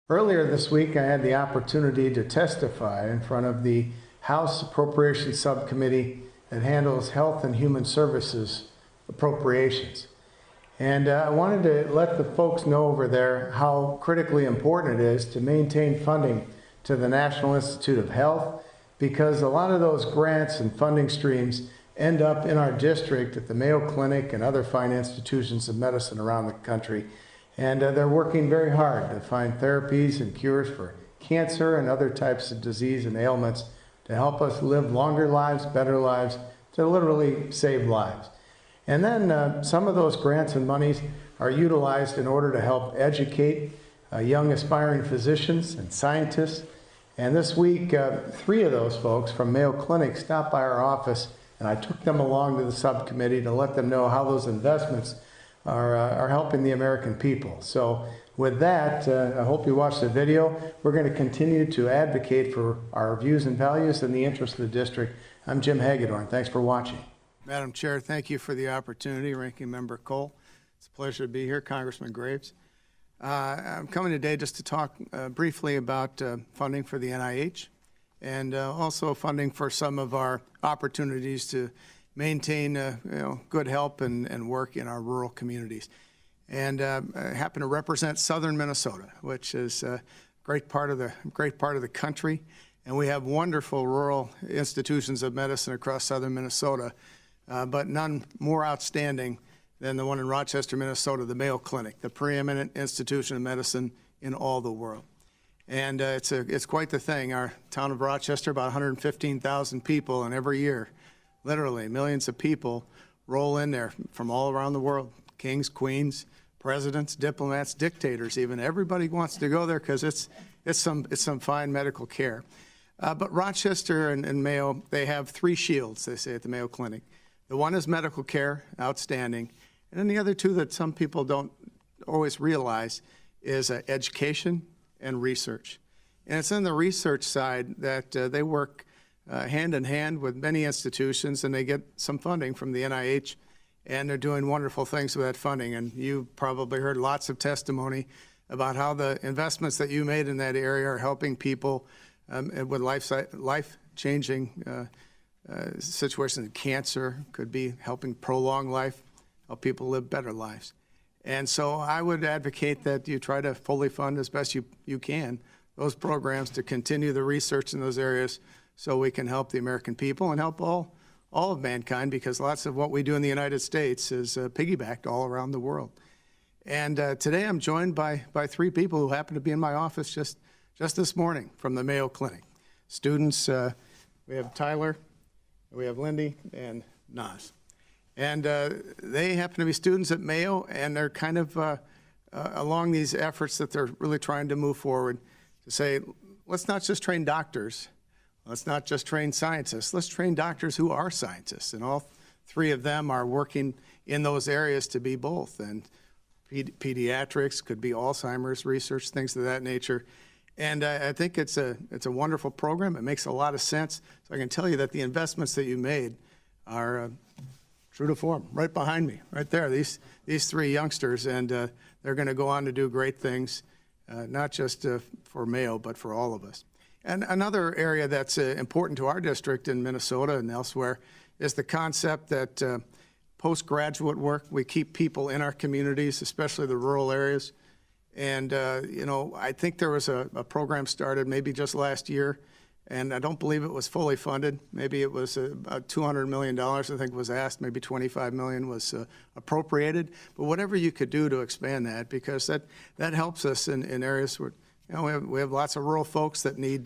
Earlier this week, I had the opportunity to testify in front of the House Appropriations Subcommittee that handles Health and Human Services Appropriations. And I wanted to let the folks know over there how critically important it is to maintain funding to the National Institute of Health, because a lot of those grants and funding streams end up in our district at the Mayo Clinic and other fine institutions of medicine around the country. And they're working very hard to find therapies and cures for cancer and other types of disease and ailments to help us live longer lives, better lives, to literally save lives. And then some of those grants and monies are utilized in order to help educate young aspiring physicians and scientists. And this week, 3 of those folks from Mayo Clinic stopped by our office, and I took them along to the subcommittee to let them know how those investments are helping the American people. So with that, I hope you watch the video. We're going to continue to advocate for our views and values in the interest of the district. I'm Jim Hagedorn. Thanks for watching. Madam Chair, thank you for the opportunity. Ranking Member Cole, it's a pleasure to be here. Congressman Graves. I'm coming today just to talk briefly about funding for the NIH and also funding for some of our opportunities to maintain good help and work in our rural communities. And I happen to represent southern Minnesota, which is a great part of the country. And we have wonderful rural institutions of medicine across southern Minnesota, but none more outstanding than the one in Rochester, Minnesota, the Mayo Clinic, the preeminent institution of medicine in all the world. And it's quite the thing. Our town of Rochester, about 115,000 people, and every year, literally millions of people roll in there from all around the world. Kings, queens, presidents, diplomats, dictators even. Everybody wants to go there because it's some fine medical care. But Rochester and Mayo, they have 3 shields, they say at the Mayo Clinic. The one is medical care, outstanding. And then the other 2 that some people don't always realize is education and research. And it's on the research side that they work hand in hand with many institutions, and they get some funding from the NIH, and they're doing wonderful things with that funding. And you probably heard lots of testimony about how the investments that you made in that area are helping people with life-changing situations. Cancer could be helping prolong life, help people live better lives. And so I would advocate that you try to fully fund as best you can those programs to continue the research in those areas, so we can help the American people and help all of mankind, because lots of what we do in the United States is piggybacked all around the world. And today I'm joined by 3 people who happen to be in my office just this morning from the Mayo Clinic. Students, we have Tyler, we have Lindy, and Naz. And they happen to be students at Mayo, and they're kind of along these efforts that they're really trying to move forward to say, let's not just train doctors, let's not just train scientists, let's train doctors who are scientists. And all 3 of them are working in those areas to be both. And pediatrics, could be Alzheimer's research, things of that nature. And I think it's a wonderful program. It makes a lot of sense. So I can tell you that the investments that you made are true to form, right behind me, right there, these 3 youngsters. And they're going to go on to do great things, not just for Mayo, but for all of us. And another area that's important to our district in Minnesota and elsewhere is the concept that postgraduate work, we keep people in our communities, especially the rural areas. And, I think there was a program started maybe just last year, and I don't believe it was fully funded. Maybe it was about $200 million, I think was asked, maybe $25 million was appropriated. But whatever you could do to expand that, because that helps us in areas where we have lots of rural folks that need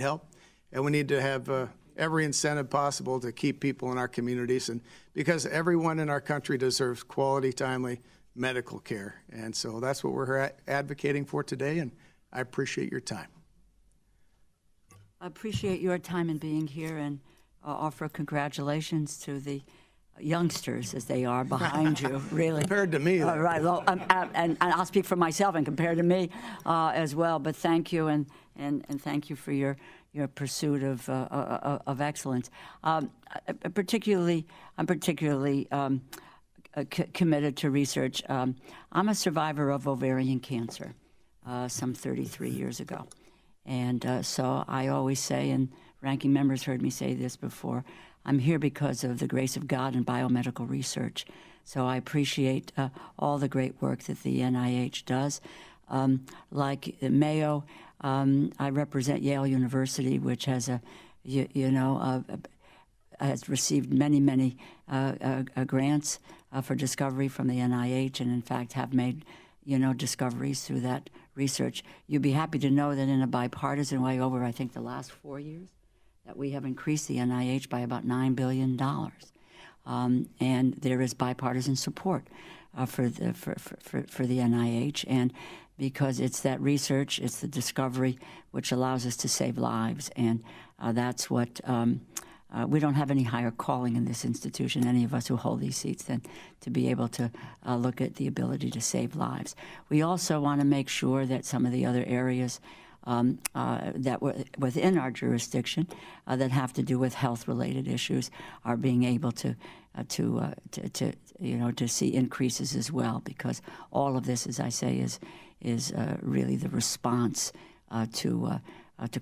help, and we need to have every incentive possible to keep people in our communities, and because everyone in our country deserves quality, timely medical care. And so that's what we're advocating for today, and I appreciate your time. I appreciate your time in being here, and offer congratulations to the youngsters, as they are, behind you, really. Compared to me. Right, well, and I'll speak for myself and compared to me as well, but thank you, and thank you for your pursuit of excellence. I'm particularly committed to research. I'm a survivor of ovarian cancer. some 33 years ago. And so I always say, and ranking members heard me say this before, I'm here because of the grace of God in biomedical research. So I appreciate all the great work that the NIH does. Like Mayo, I represent Yale University, which has has received many grants for discovery from the NIH, and in fact have made discoveries through that research. You'd be happy to know that in a bipartisan way over, I think, the last 4 years, that we have increased the NIH by about $9 billion. And there is bipartisan support for the NIH, and because it's that research, it's the discovery which allows us to save lives, and that's what we don't have any higher calling in this institution, any of us who hold these seats, than to be able to look at the ability to save lives. We also want to make sure that some of the other areas that were within our jurisdiction that have to do with health-related issues are being able to see increases as well, because all of this, as I say, is really the response to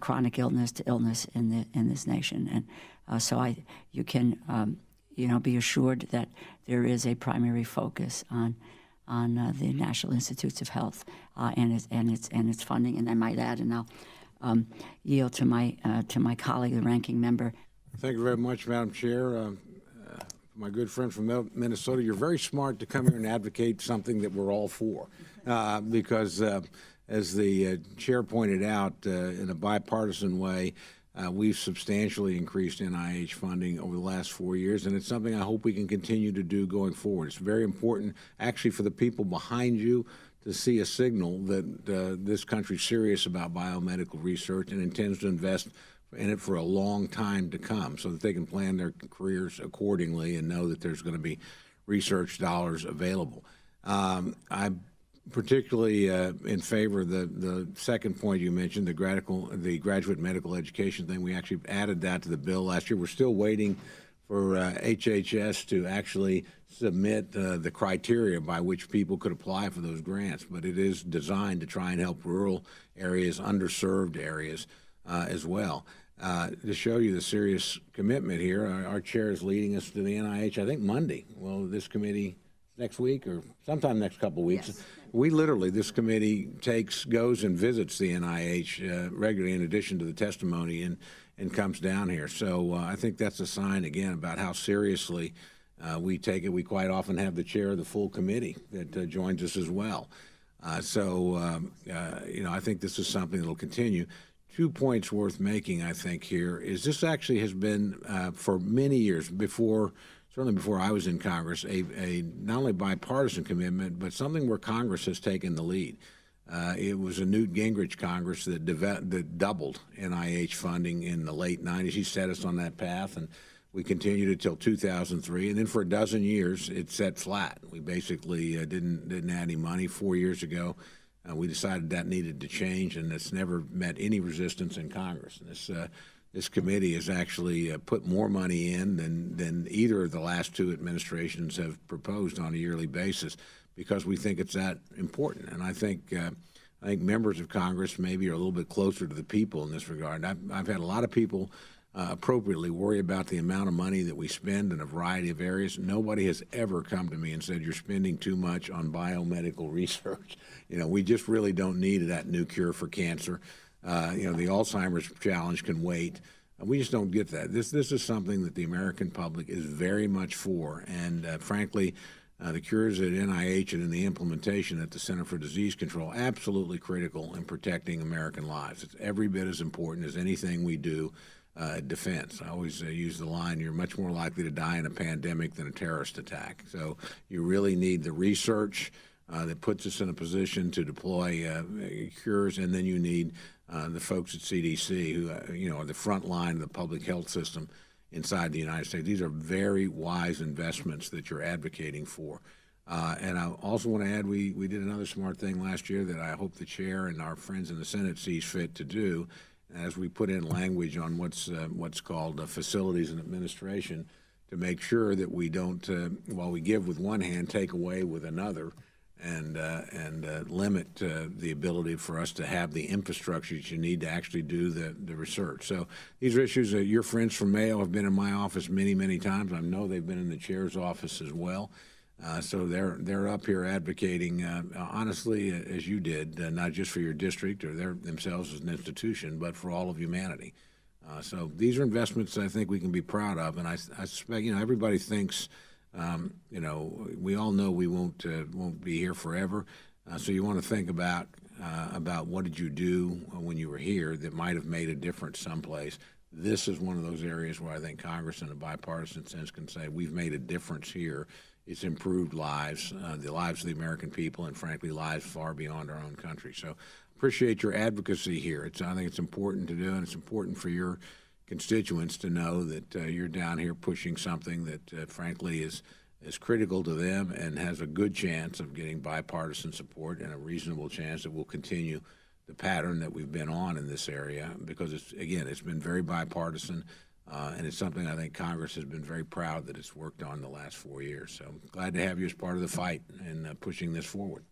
chronic illness, to illness in this nation. And so you can be assured that there is a primary focus on the National Institutes of Health and its funding. And I might add, and I'll yield to my colleague, the ranking member. Thank you very much, Madam Chair. My good friend from Minnesota, you're very smart to come here and advocate something that we're all for, because as the chair pointed out, in a bipartisan way, we've substantially increased NIH funding over the last 4 years, and it's something I hope we can continue to do going forward. It's very important, actually, for the people behind you to see a signal that this country's serious about biomedical research and intends to invest in it for a long time to come, so that they can plan their careers accordingly and know that there's going to be research dollars available. I'm particularly in favor of the second point you mentioned, the graduate medical education thing. We actually added that to the bill last year. We're still waiting for HHS to actually submit the criteria by which people could apply for those grants, but it is designed to try and help rural areas, underserved areas as well. To show you the serious commitment here, our chair is leading us to the NIH, I think Monday. Well, this committee next week or sometime next couple of weeks. Yes. We literally, this committee goes and visits the NIH regularly in addition to the testimony and comes down here. So I think that's a sign, again, about how seriously we take it. We quite often have the chair of the full committee that joins us as well. I think this is something that will continue. 2 points worth making, I think, here is this actually has been, for many years, certainly before I was in Congress, a not only bipartisan commitment, but something where Congress has taken the lead. It was a Newt Gingrich Congress that doubled NIH funding in the late 90s. He set us on that path, and we continued it till 2003. And then for a dozen years, it set flat. We basically didn't add any money. 4 years ago, we decided that needed to change, and it's never met any resistance in Congress. And this committee has actually put more money in than either of the last two administrations have proposed on a yearly basis, because we think it's that important. And I think members of Congress maybe are a little bit closer to the people in this regard. I've had a lot of people appropriately worry about the amount of money that we spend in a variety of areas. Nobody has ever come to me and said, you're spending too much on biomedical research. We just really don't need that new cure for cancer. The Alzheimer's challenge can wait. We just don't get that. This is something that the American public is very much for, and frankly, the cures at NIH and in the implementation at the Center for Disease Control, absolutely critical in protecting American lives. It's every bit as important as anything we do at defense. I always use the line, you're much more likely to die in a pandemic than a terrorist attack. So you really need the research that puts us in a position to deploy cures, and then you need the folks at CDC who are the front line of the public health system inside the United States. These are very wise investments that you're advocating for. And I also want to add, we did another smart thing last year that I hope the chair and our friends in the Senate sees fit to do, as we put in language on what's called facilities and administration, to make sure that we don't, while we give with one hand, take away with another. and limit the ability for us to have the infrastructure that you need to actually do the research. So these are issues that your friends from Mayo have been in my office many, many times. I know they've been in the chair's office as well. So they're up here advocating, honestly, as you did, not just for your district or themselves as an institution, but for all of humanity. So these are investments I think we can be proud of, and I suspect everybody thinks. We all know we won't be here forever. So you want to think about what did you do when you were here that might have made a difference someplace. This is one of those areas where I think Congress, in a bipartisan sense, can say we've made a difference here. It's improved lives, the lives of the American people, and frankly, lives far beyond our own country. So appreciate your advocacy here. I think it's important to do, and it's important for your constituents to know that you're down here pushing something that, frankly, is critical to them and has a good chance of getting bipartisan support and a reasonable chance that we'll continue the pattern that we've been on in this area, because it's been very bipartisan, and it's something I think Congress has been very proud that it's worked on the last 4 years. So glad to have you as part of the fight and pushing this forward.